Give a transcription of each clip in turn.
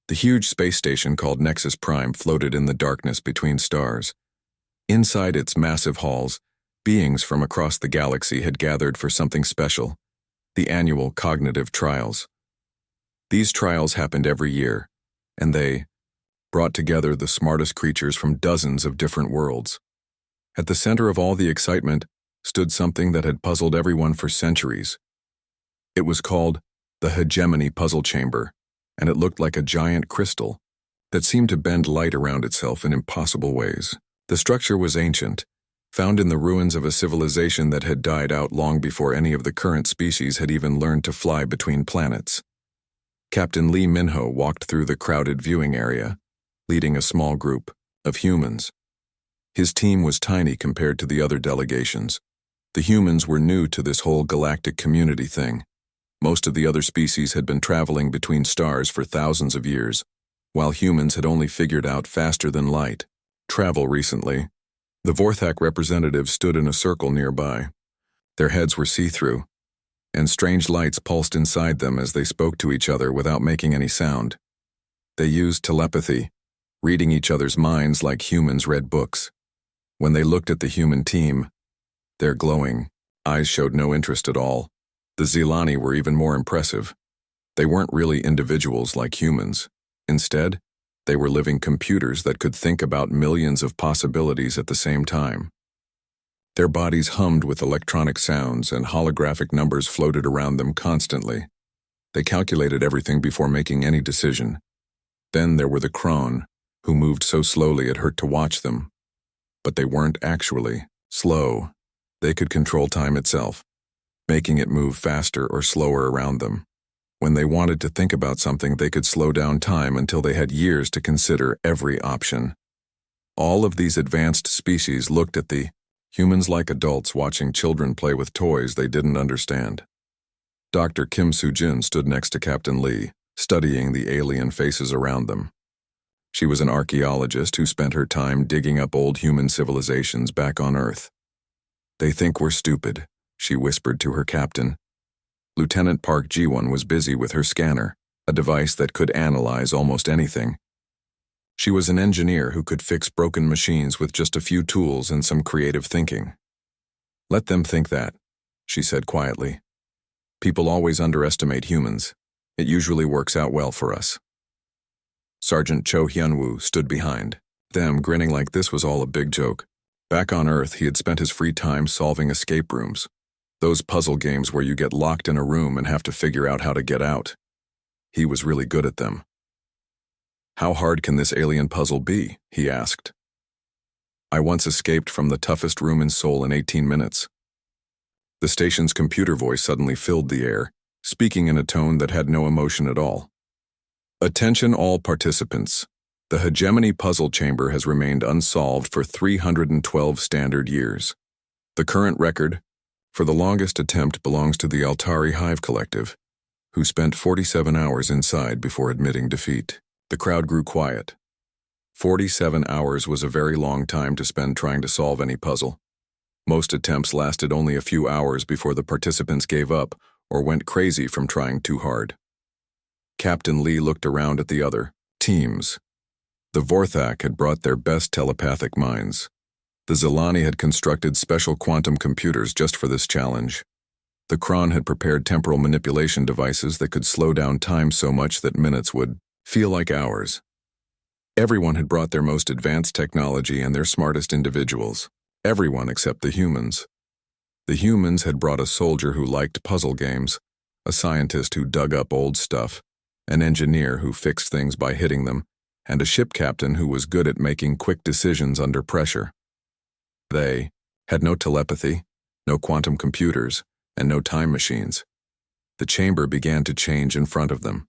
The huge space station called Nexus Prime floated in the darkness between stars. Inside its massive halls, beings from across the galaxy had gathered for something special, the annual cognitive trials. These trials happened every year, and they brought together the smartest creatures from dozens of different worlds. At the center of all the excitement stood something that had puzzled everyone for centuries. It was called the Hegemony Puzzle Chamber, and it looked like a giant crystal that seemed to bend light around itself in impossible ways. The structure was ancient, found in the ruins of a civilization that had died out long before any of the current species had even learned to fly between planets. Captain Lee Minho walked through the crowded viewing area, leading a small group of humans. His team was tiny compared to the other delegations. The humans were new to this whole galactic community thing. Most of the other species had been traveling between stars for thousands of years, while humans had only figured out faster than light travel recently. The Vorthak representatives stood in a circle nearby. Their heads were see-through, and strange lights pulsed inside them as they spoke to each other without making any sound. They used telepathy, reading each other's minds like humans read books. When they looked at the human team, their glowing eyes showed no interest at all. The Zilani were even more impressive. They weren't really individuals like humans. Instead, they were living computers that could think about millions of possibilities at the same time. Their bodies hummed with electronic sounds, and holographic numbers floated around them constantly. They calculated everything before making any decision. Then there were the Kron, who moved so slowly it hurt to watch them. But they weren't actually slow. They could control time itself, making it move faster or slower around them. When they wanted to think about something, they could slow down time until they had years to consider every option. All of these advanced species looked at the humans like adults watching children play with toys they didn't understand. Dr. Kim Soo-jin stood next to Captain Lee, studying the alien faces around them. She was an archaeologist who spent her time digging up old human civilizations back on Earth. "They think we're stupid," she whispered to her captain. Lieutenant Park Ji-won was busy with her scanner, a device that could analyze almost anything. She was an engineer who could fix broken machines with just a few tools and some creative thinking. "Let them think that," she said quietly. "People always underestimate humans. It usually works out well for us." Sergeant Cho Hyun-woo stood behind them, grinning like this was all a big joke. Back on Earth, he had spent his free time solving escape rooms. Those puzzle games where you get locked in a room and have to figure out how to get out. He was really good at them. "How hard can this alien puzzle be?" he asked. "I once escaped from the toughest room in Seoul in 18 minutes. The station's computer voice suddenly filled the air, speaking in a tone that had no emotion at all. "Attention all participants. The Hegemony Puzzle Chamber has remained unsolved for 312 standard years. The current record for the longest attempt belongs to the Altari Hive Collective, who spent 47 hours inside before admitting defeat." The crowd grew quiet. 47 hours was a very long time to spend trying to solve any puzzle. Most attempts lasted only a few hours before the participants gave up or went crazy from trying too hard. Captain Lee looked around at the other teams. The Vorthak had brought their best telepathic minds. The Zilani had constructed special quantum computers just for this challenge. The Kron had prepared temporal manipulation devices that could slow down time so much that minutes would feel like hours. Everyone had brought their most advanced technology and their smartest individuals. Everyone except the humans. The humans had brought a soldier who liked puzzle games, a scientist who dug up old stuff, an engineer who fixed things by hitting them, and a ship captain who was good at making quick decisions under pressure. They had no telepathy, no quantum computers, and no time machines. The chamber began to change in front of them.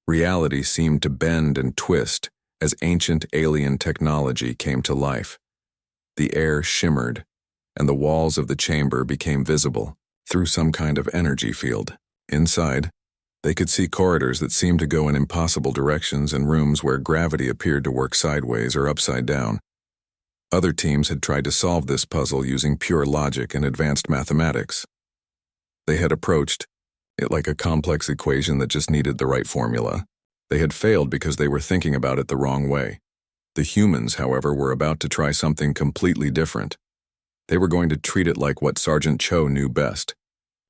Reality seemed to bend and twist as ancient alien technology came to life. The air shimmered, and the walls of the chamber became visible through some kind of energy field. Inside, they could see corridors that seemed to go in impossible directions and rooms where gravity appeared to work sideways or upside down. Other teams had tried to solve this puzzle using pure logic and advanced mathematics. They had approached it like a complex equation that just needed the right formula. They had failed because they were thinking about it the wrong way. The humans, however, were about to try something completely different. They were going to treat it like what Sergeant Cho knew best,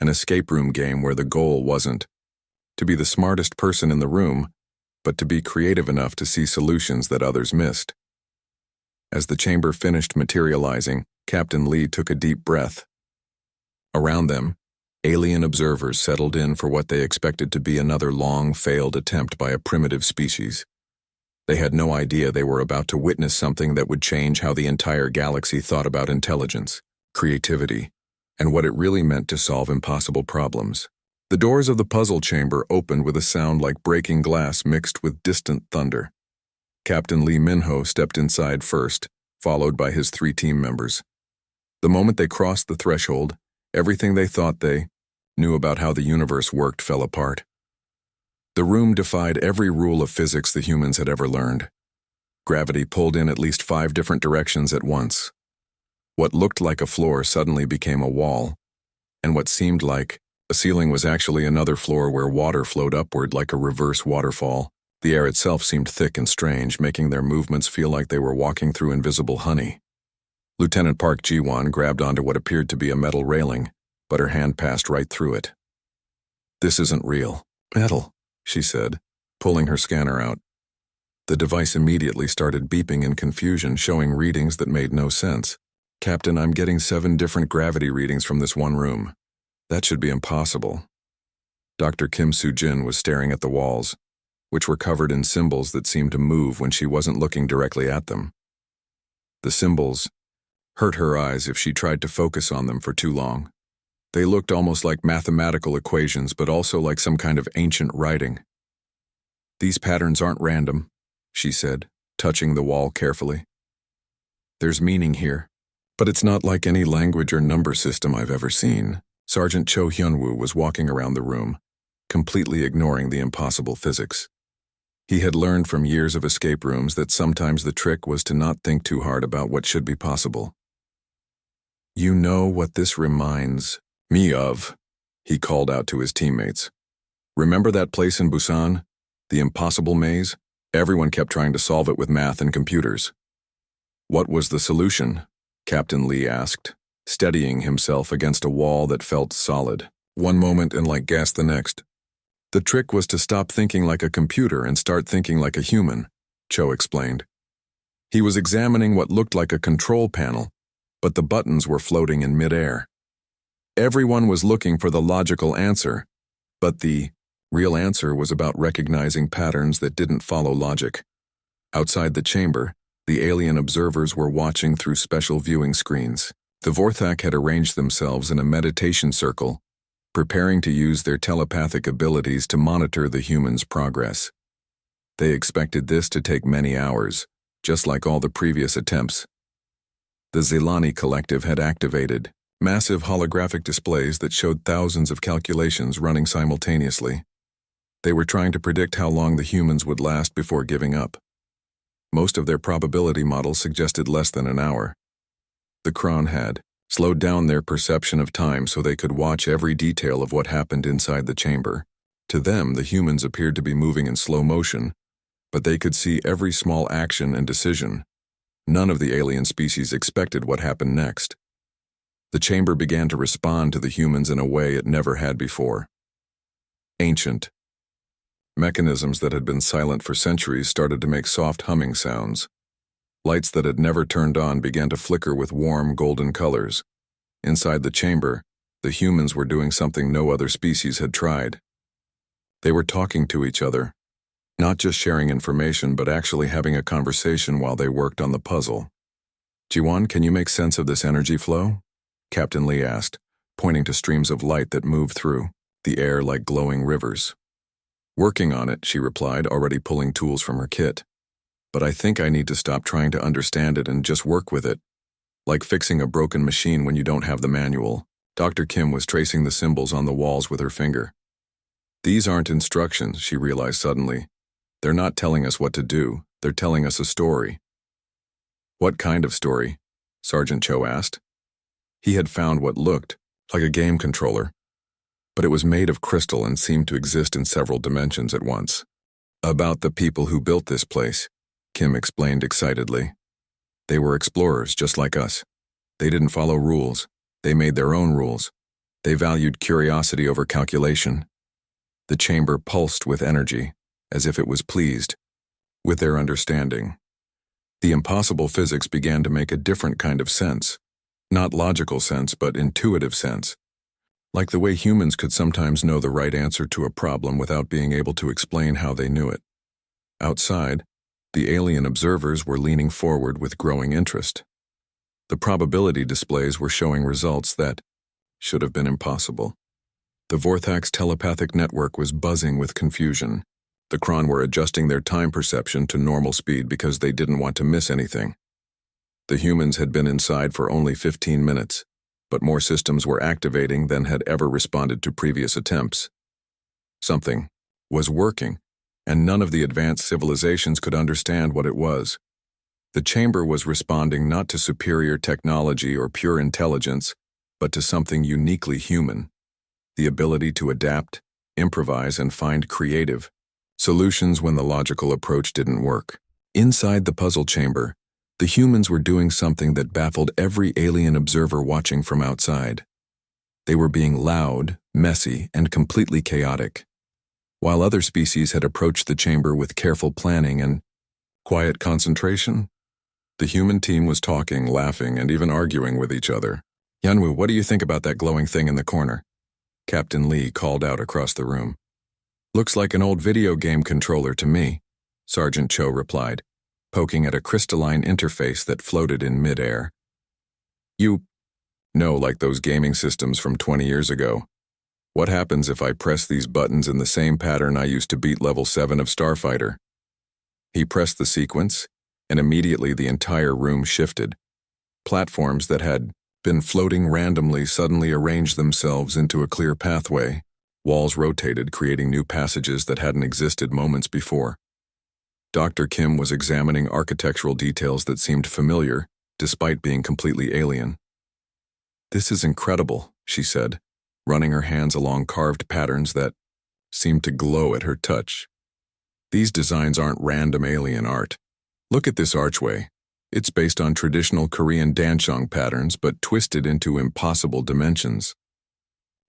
an escape room game where the goal wasn't to be the smartest person in the room, but to be creative enough to see solutions that others missed. As the chamber finished materializing, Captain Lee took a deep breath. Around them, alien observers settled in for what they expected to be another long, failed attempt by a primitive species. They had no idea they were about to witness something that would change how the entire galaxy thought about intelligence, creativity, and what it really meant to solve impossible problems. The doors of the puzzle chamber opened with a sound like breaking glass mixed with distant thunder. Captain Lee Minho stepped inside first, followed by his 3 team members. The moment they crossed the threshold, everything they thought they knew about how the universe worked fell apart. The room defied every rule of physics the humans had ever learned. Gravity pulled in at least 5 different directions at once. What looked like a floor suddenly became a wall, and what seemed like a ceiling was actually another floor where water flowed upward like a reverse waterfall. The air itself seemed thick and strange, making their movements feel like they were walking through invisible honey. Lieutenant Park Ji-won grabbed onto what appeared to be a metal railing, but her hand passed right through it. "This isn't real. Metal," she said, pulling her scanner out. The device immediately started beeping in confusion, showing readings that made no sense. "Captain, I'm getting 7 different gravity readings from this one room. That should be impossible." Dr. Kim Soo-jin was staring at the walls, which were covered in symbols that seemed to move when she wasn't looking directly at them. The symbols hurt her eyes if she tried to focus on them for too long. They looked almost like mathematical equations, but also like some kind of ancient writing. "These patterns aren't random," she said, touching the wall carefully. "There's meaning here, but it's not like any language or number system I've ever seen." Sergeant Cho Hyun-woo was walking around the room, completely ignoring the impossible physics. He had learned from years of escape rooms that sometimes the trick was to not think too hard about what should be possible. "You know what this reminds me of," he called out to his teammates. "Remember that place in Busan? The impossible maze? Everyone kept trying to solve it with math and computers." "What was the solution?" Captain Lee asked, steadying himself against a wall that felt solid, one moment and like gas the next. "The trick was to stop thinking like a computer and start thinking like a human," Cho explained. He was examining what looked like a control panel, but the buttons were floating in midair. Everyone was looking for the logical answer, but the real answer was about recognizing patterns that didn't follow logic. Outside the chamber, the alien observers were watching through special viewing screens. The Vorthak had arranged themselves in a meditation circle, preparing to use their telepathic abilities to monitor the humans' progress. They expected this to take many hours, just like all the previous attempts. The Zilani Collective had activated massive holographic displays that showed thousands of calculations running simultaneously. They were trying to predict how long the humans would last before giving up. Most of their probability models suggested less than an hour. The Kron had slowed down their perception of time so they could watch every detail of what happened inside the chamber. To them, the humans appeared to be moving in slow motion, but they could see every small action and decision. None of the alien species expected what happened next. The chamber began to respond to the humans in a way it never had before. Ancient mechanisms that had been silent for centuries started to make soft humming sounds. Lights that had never turned on began to flicker with warm golden colors. Inside the chamber, the humans were doing something no other species had tried. They were talking to each other, not just sharing information but actually having a conversation while they worked on the puzzle. "Ji-won, can you make sense of this energy flow?" Captain Lee asked, pointing to streams of light that moved through the air like glowing rivers. "Working on it," she replied, already pulling tools from her kit. "But I think I need to stop trying to understand it and just work with it. Like fixing a broken machine when you don't have the manual." Dr. Kim was tracing the symbols on the walls with her finger. "These aren't instructions," she realized suddenly. "They're not telling us what to do, they're telling us a story." "What kind of story?" Sergeant Cho asked. He had found what looked like a game controller, but it was made of crystal and seemed to exist in several dimensions at once. About the people who built this place, Kim explained excitedly. They were explorers just like us. They didn't follow rules. They made their own rules. They valued curiosity over calculation. The chamber pulsed with energy, as if it was pleased with their understanding. The impossible physics began to make a different kind of sense. Not logical sense, but intuitive sense. Like the way humans could sometimes know the right answer to a problem without being able to explain how they knew it. Outside, the alien observers were leaning forward with growing interest. The probability displays were showing results that should have been impossible. The Vorthak's telepathic network was buzzing with confusion. The Kron were adjusting their time perception to normal speed because they didn't want to miss anything. The humans had been inside for only 15 minutes, but more systems were activating than had ever responded to previous attempts. Something was working, and none of the advanced civilizations could understand what it was. The chamber was responding not to superior technology or pure intelligence, but to something uniquely human: the ability to adapt, improvise, and find creative solutions when the logical approach didn't work. Inside the puzzle chamber, the humans were doing something that baffled every alien observer watching from outside. They were being loud, messy, and completely chaotic. While other species had approached the chamber with careful planning and quiet concentration, the human team was talking, laughing, and even arguing with each other. "Yanwu, what do you think about that glowing thing in the corner?" Captain Lee called out across the room. "Looks like an old video game controller to me," Sergeant Cho replied, poking at a crystalline interface that floated in mid-air. "You know, like those gaming systems from 20 years ago. What happens if I press these buttons in the same pattern I used to beat level 7 of Starfighter?" He pressed the sequence, and immediately the entire room shifted. Platforms that had been floating randomly suddenly arranged themselves into a clear pathway. Walls rotated, creating new passages that hadn't existed moments before. Dr. Kim was examining architectural details that seemed familiar, despite being completely alien. "This is incredible," she said, running her hands along carved patterns that seemed to glow at her touch. "These designs aren't random alien art. Look at this archway. It's based on traditional Korean danchong patterns, but twisted into impossible dimensions."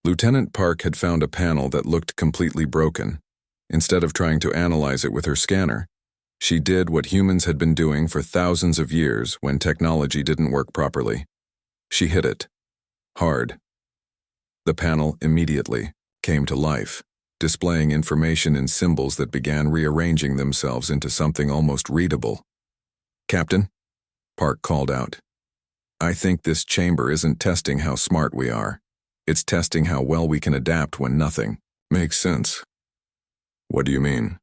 Lieutenant Park had found a panel that looked completely broken. Instead of trying to analyze it with her scanner, she did what humans had been doing for thousands of years when technology didn't work properly. She hit it. Hard. The panel immediately came to life, displaying information in symbols that began rearranging themselves into something almost readable. "Captain," Park called out, "I think this chamber isn't testing how smart we are. It's testing how well we can adapt when nothing makes sense." "What do you mean?"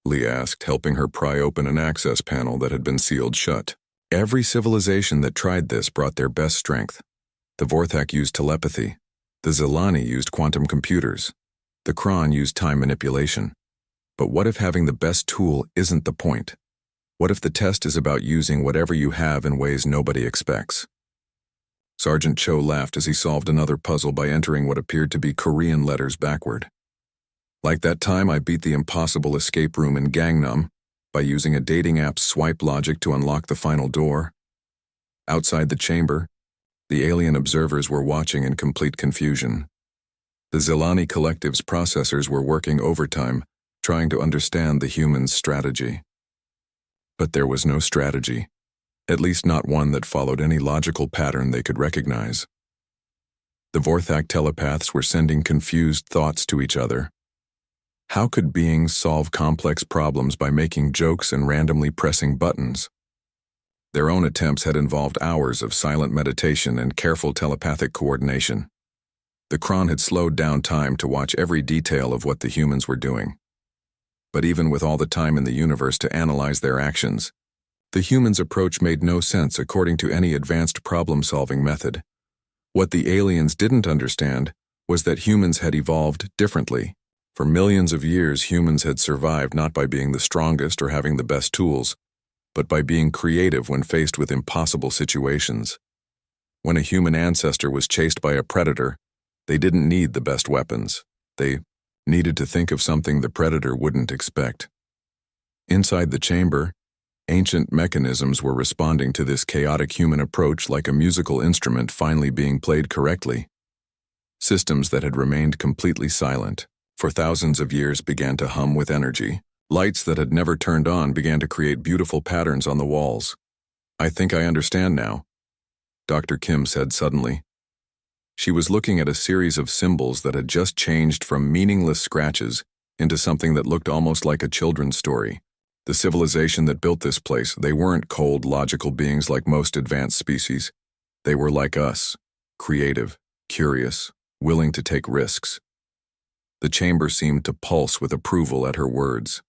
Lee asked, helping her pry open an access panel that had been sealed shut. Every civilization that tried this brought their best strength. The Vorthak used telepathy. The Zilani used quantum computers. The Kron used time manipulation. But what if having the best tool isn't the point? What if the test is about using whatever you have in ways nobody expects? Sergeant Cho laughed as he solved another puzzle by entering what appeared to be Korean letters backward. "Like that time I beat the impossible escape room in Gangnam by using a dating app's swipe logic to unlock the final door." Outside the chamber, the alien observers were watching in complete confusion. The Zilani Collective's processors were working overtime, trying to understand the humans' strategy. But there was no strategy, at least not one that followed any logical pattern they could recognize. The Vorthak telepaths were sending confused thoughts to each other. How could beings solve complex problems by making jokes and randomly pressing buttons? Their own attempts had involved hours of silent meditation and careful telepathic coordination. The Kron had slowed down time to watch every detail of what the humans were doing. But even with all the time in the universe to analyze their actions, the humans' approach made no sense according to any advanced problem-solving method. What the aliens didn't understand was that humans had evolved differently. For millions of years, humans had survived not by being the strongest or having the best tools, but by being creative when faced with impossible situations. When a human ancestor was chased by a predator, they didn't need the best weapons. They needed to think of something the predator wouldn't expect. Inside the chamber, ancient mechanisms were responding to this chaotic human approach like a musical instrument finally being played correctly. Systems that had remained completely silent for thousands of years began to hum with energy. Lights that had never turned on began to create beautiful patterns on the walls. "I think I understand now," Dr. Kim said suddenly. She was looking at a series of symbols that had just changed from meaningless scratches into something that looked almost like a children's story. The civilization that built this place, they weren't cold, logical beings like most advanced species. They were like us, creative, curious, willing to take risks. The chamber seemed to pulse with approval at her words.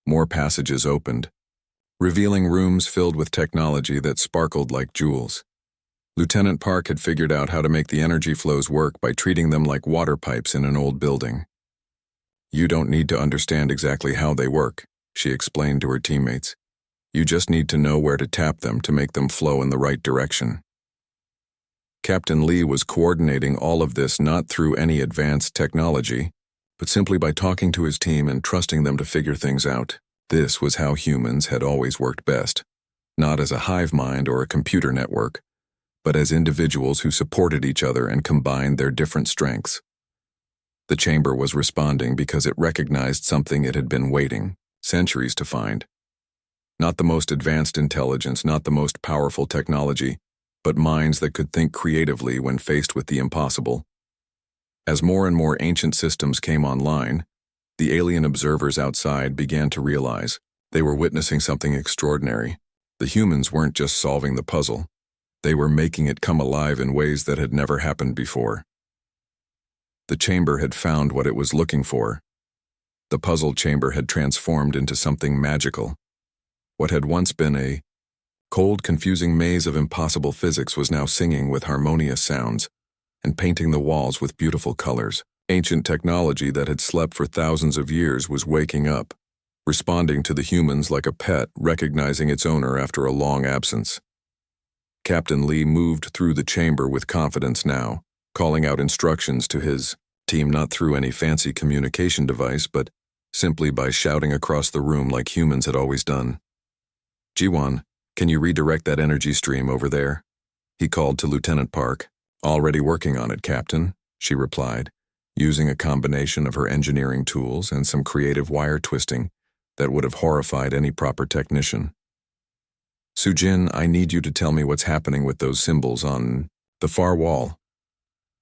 More passages opened, revealing rooms filled with technology that sparkled like jewels. Lieutenant Park had figured out how to make the energy flows work by treating them like water pipes in an old building. "You don't need to understand exactly how they work," she explained to her teammates. "You just need to know where to tap them to make them flow in the right direction." Captain Lee was coordinating all of this not through any advanced technology, but simply by talking to his team and trusting them to figure things out. This was how humans had always worked best, not as a hive mind or a computer network, but as individuals who supported each other and combined their different strengths. The chamber was responding because it recognized something it had been waiting centuries to find. Not the most advanced intelligence, not the most powerful technology, but minds that could think creatively when faced with the impossible. As more and more ancient systems came online, the alien observers outside began to realize they were witnessing something extraordinary. The humans weren't just solving the puzzle. They were making it come alive in ways that had never happened before. The chamber had found what it was looking for. The puzzle chamber had transformed into something magical. What had once been a cold, confusing maze of impossible physics was now singing with harmonious sounds and painting the walls with beautiful colors. Ancient technology that had slept for thousands of years was waking up, responding to the humans like a pet recognizing its owner after a long absence. Captain Lee moved through the chamber with confidence now, calling out instructions to his team not through any fancy communication device, but simply by shouting across the room like humans had always done. "Jiwon, can you redirect that energy stream over there?" he called to Lieutenant Park. "Already working on it, Captain," she replied, using a combination of her engineering tools and some creative wire twisting that would have horrified any proper technician. "Sujin, I need you to tell me what's happening with those symbols on the far wall."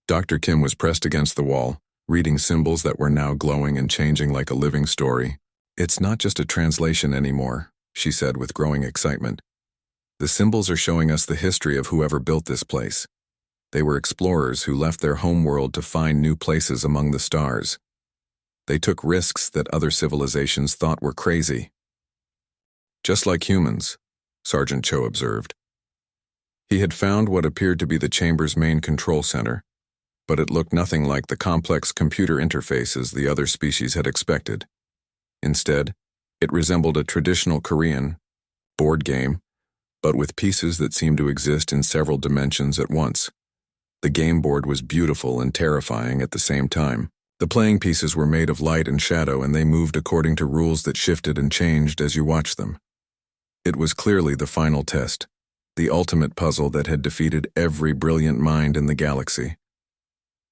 Dr. Kim was pressed against the wall, reading symbols that were now glowing and changing like a living story. "It's not just a translation anymore," she said with growing excitement. "The symbols are showing us the history of whoever built this place. They were explorers who left their homeworld to find new places among the stars. They took risks that other civilizations thought were crazy. Just like humans," Sergeant Cho observed. He had found what appeared to be the chamber's main control center, but it looked nothing like the complex computer interfaces the other species had expected. Instead, it resembled a traditional Korean board game, but with pieces that seemed to exist in several dimensions at once. The game board was beautiful and terrifying at the same time. The playing pieces were made of light and shadow, and they moved according to rules that shifted and changed as you watched them. It was clearly the final test, the ultimate puzzle that had defeated every brilliant mind in the galaxy.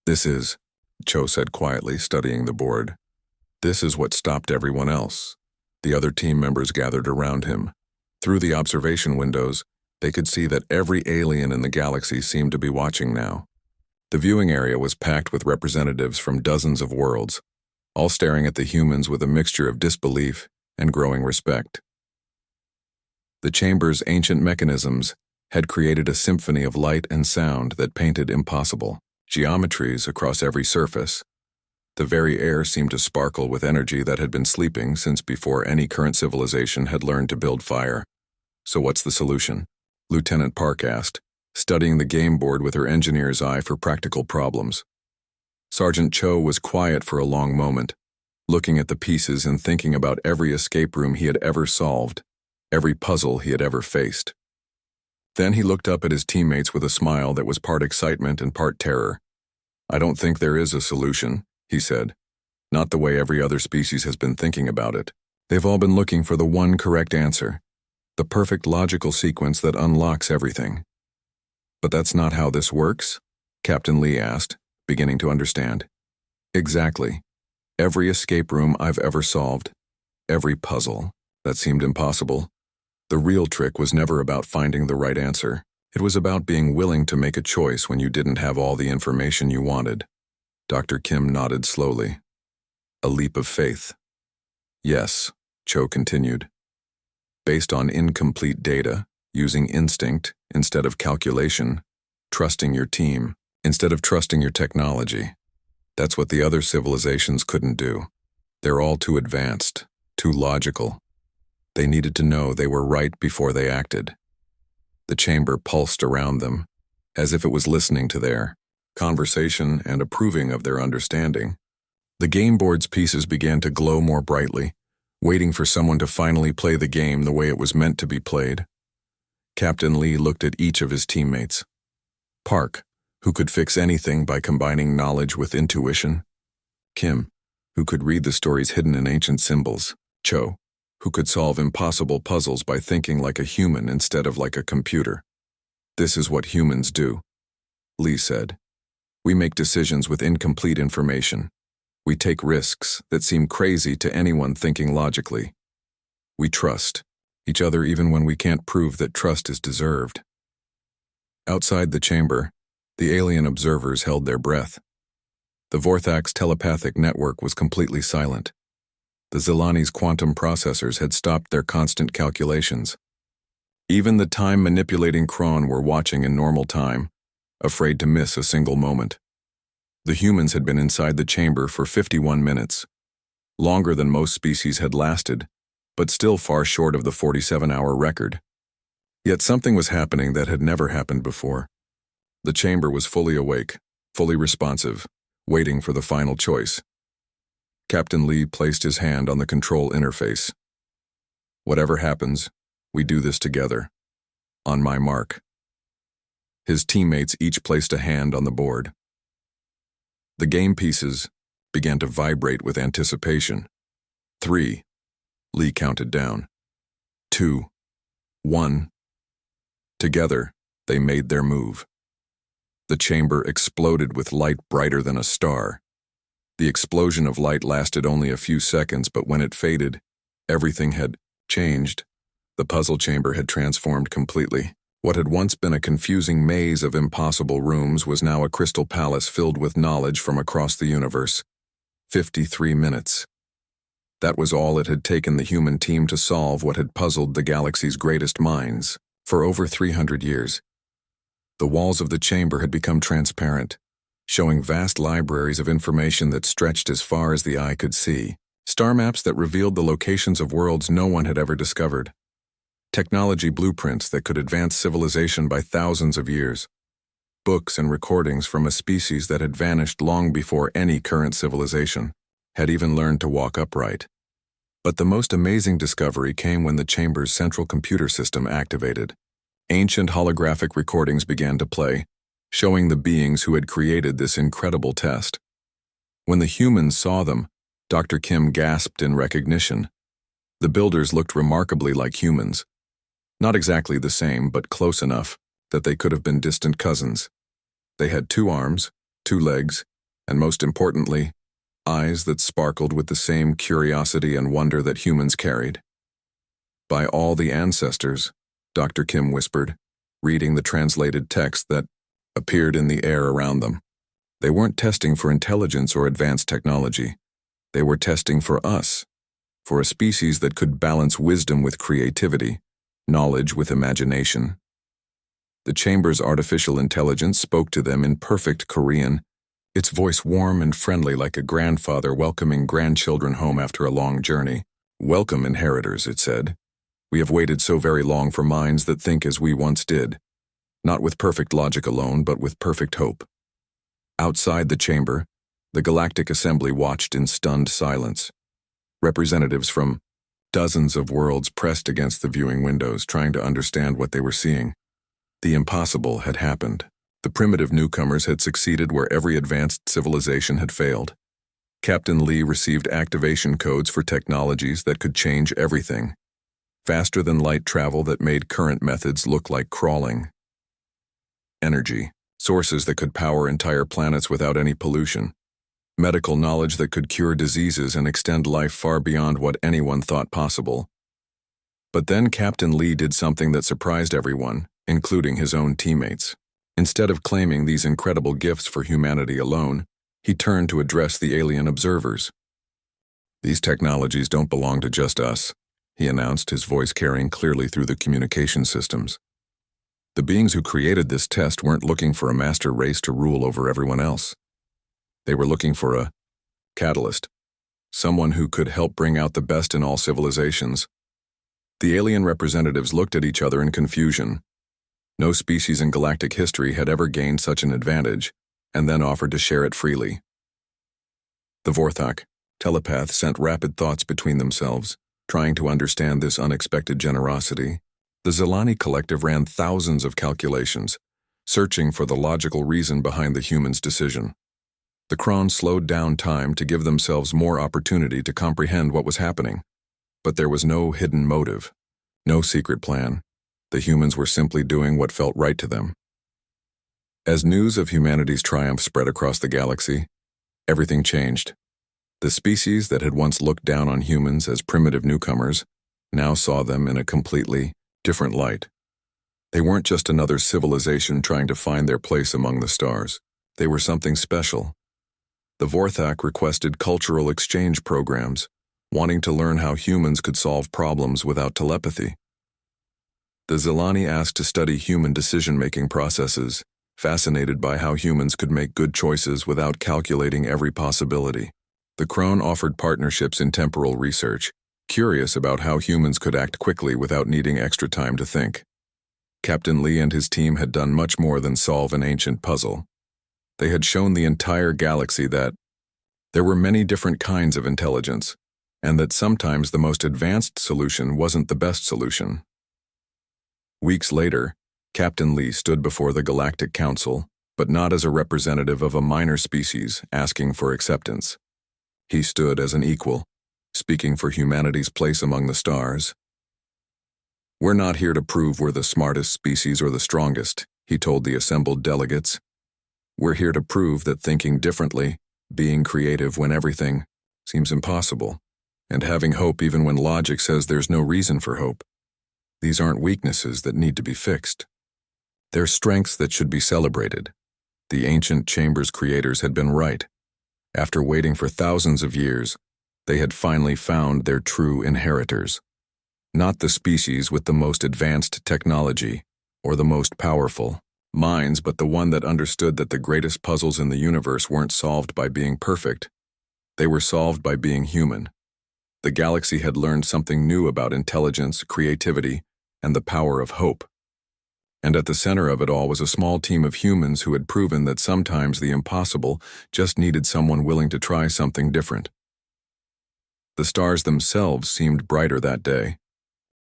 "This is," Cho said quietly, studying the board. "This is what stopped everyone else." The other team members gathered around him. Through the observation windows, they could see that every alien in the galaxy seemed to be watching now. The viewing area was packed with representatives from dozens of worlds, all staring at the humans with a mixture of disbelief and growing respect. The chamber's ancient mechanisms had created a symphony of light and sound that painted impossible geometries across every surface. The very air seemed to sparkle with energy that had been sleeping since before any current civilization had learned to build fire. "So what's the solution?" Lieutenant Park asked, studying the game board with her engineer's eye for practical problems. Sergeant Cho was quiet for a long moment, looking at the pieces and thinking about every escape room he had ever solved, every puzzle he had ever faced. Then he looked up at his teammates with a smile that was part excitement and part terror. "I don't think there is a solution," he said. "Not the way every other species has been thinking about it. They've all been looking for the one correct answer, the perfect logical sequence that unlocks everything. But that's not how this works? Captain Lee asked, beginning to understand. Exactly. Every escape room I've ever solved, every puzzle that seemed impossible, the real trick was never about finding the right answer. It was about being willing to make a choice when you didn't have all the information you wanted. Dr. Kim nodded slowly. A leap of faith. Yes, Cho continued. Based on incomplete data, using instinct instead of calculation, trusting your team instead of trusting your technology. That's what the other civilizations couldn't do. They're all too advanced, too logical. They needed to know they were right before they acted. The chamber pulsed around them, as if it was listening to their conversation and approving of their understanding. The game board's pieces began to glow more brightly, waiting for someone to finally play the game the way it was meant to be played. Captain Lee looked at each of his teammates. Park, who could fix anything by combining knowledge with intuition. Kim, who could read the stories hidden in ancient symbols. Cho, who could solve impossible puzzles by thinking like a human instead of like a computer. This is what humans do, Lee said. We make decisions with incomplete information. We take risks that seem crazy to anyone thinking logically. We trust each other even when we can't prove that trust is deserved. Outside the chamber, the alien observers held their breath. The Vorthak's telepathic network was completely silent. The Zilani's quantum processors had stopped their constant calculations. Even the time-manipulating Kron were watching in normal time, afraid to miss a single moment. The humans had been inside the chamber for 51 minutes, longer than most species had lasted, but still far short of the 47-hour record. Yet something was happening that had never happened before. The chamber was fully awake, fully responsive, waiting for the final choice. Captain Lee placed his hand on the control interface. Whatever happens, we do this together. On my mark. His teammates each placed a hand on the board. The game pieces began to vibrate with anticipation. 3. Lee counted down. 2. 1. Together, they made their move. The chamber exploded with light brighter than a star. The explosion of light lasted only a few seconds, but when it faded, everything had changed. The puzzle chamber had transformed completely. What had once been a confusing maze of impossible rooms was now a crystal palace filled with knowledge from across the universe. 53 minutes. That was all it had taken the human team to solve what had puzzled the galaxy's greatest minds for over 300 years. The walls of the chamber had become transparent, showing vast libraries of information that stretched as far as the eye could see. Star maps that revealed the locations of worlds no one had ever discovered. Technology blueprints that could advance civilization by thousands of years. Books and recordings from a species that had vanished long before any current civilization had even learned to walk upright. But the most amazing discovery came when the chamber's central computer system activated. Ancient holographic recordings began to play, showing the beings who had created this incredible test. When the humans saw them, Dr. Kim gasped in recognition. The builders looked remarkably like humans. Not exactly the same, but close enough that they could have been distant cousins. They had 2 arms, 2 legs, and most importantly, eyes that sparkled with the same curiosity and wonder that humans carried. By all the ancestors, Dr. Kim whispered, reading the translated text that appeared in the air around them. They weren't testing for intelligence or advanced technology. They were testing for us, for a species that could balance wisdom with creativity, knowledge with imagination. The chamber's artificial intelligence spoke to them in perfect Korean, its voice warm and friendly like a grandfather welcoming grandchildren home after a long journey. Welcome, inheritors, it said. We have waited so very long for minds that think as we once did, not with perfect logic alone, but with perfect hope. Outside the chamber, the Galactic Assembly watched in stunned silence. Representatives from dozens of worlds pressed against the viewing windows, trying to understand what they were seeing. The impossible had happened. The primitive newcomers had succeeded where every advanced civilization had failed. Captain Lee received activation codes for technologies that could change everything. Faster-than-light travel that made current methods look like crawling. Energy, sources that could power entire planets without any pollution. Medical knowledge that could cure diseases and extend life far beyond what anyone thought possible. But then Captain Lee did something that surprised everyone, including his own teammates. Instead of claiming these incredible gifts for humanity alone, he turned to address the alien observers. "These technologies don't belong to just us," he announced, his voice carrying clearly through the communication systems. "The beings who created this test weren't looking for a master race to rule over everyone else. They were looking for a catalyst, someone who could help bring out the best in all civilizations." The alien representatives looked at each other in confusion. No species in galactic history had ever gained such an advantage, and then offered to share it freely. The Vorthok, telepath, sent rapid thoughts between themselves, trying to understand this unexpected generosity. The Zelani collective ran thousands of calculations, searching for the logical reason behind the humans' decision. The Kron slowed down time to give themselves more opportunity to comprehend what was happening. But there was no hidden motive, no secret plan. The humans were simply doing what felt right to them. As news of humanity's triumph spread across the galaxy, everything changed. The species that had once looked down on humans as primitive newcomers now saw them in a completely different light. They weren't just another civilization trying to find their place among the stars. They were something special. The Vorthok requested cultural exchange programs, wanting to learn how humans could solve problems without telepathy. The Zelani asked to study human decision-making processes, fascinated by how humans could make good choices without calculating every possibility. The Kron offered partnerships in temporal research, curious about how humans could act quickly without needing extra time to think. Captain Lee and his team had done much more than solve an ancient puzzle. They had shown the entire galaxy that there were many different kinds of intelligence, and that sometimes the most advanced solution wasn't the best solution. Weeks later, Captain Lee stood before the Galactic Council, but not as a representative of a minor species asking for acceptance. He stood as an equal, speaking for humanity's place among the stars. "We're not here to prove we're the smartest species or the strongest," he told the assembled delegates. "We're here to prove that thinking differently, being creative when everything seems impossible, and having hope even when logic says there's no reason for hope. These aren't weaknesses that need to be fixed. They're strengths that should be celebrated." The ancient Chamber's creators had been right. After waiting for thousands of years, they had finally found their true inheritors. Not the species with the most advanced technology or the most powerful minds, but the one that understood that the greatest puzzles in the universe weren't solved by being perfect. They were solved by being human. The galaxy had learned something new about intelligence, creativity, and the power of hope. And at the center of it all was a small team of humans who had proven that sometimes the impossible just needed someone willing to try something different. The stars themselves seemed brighter that day.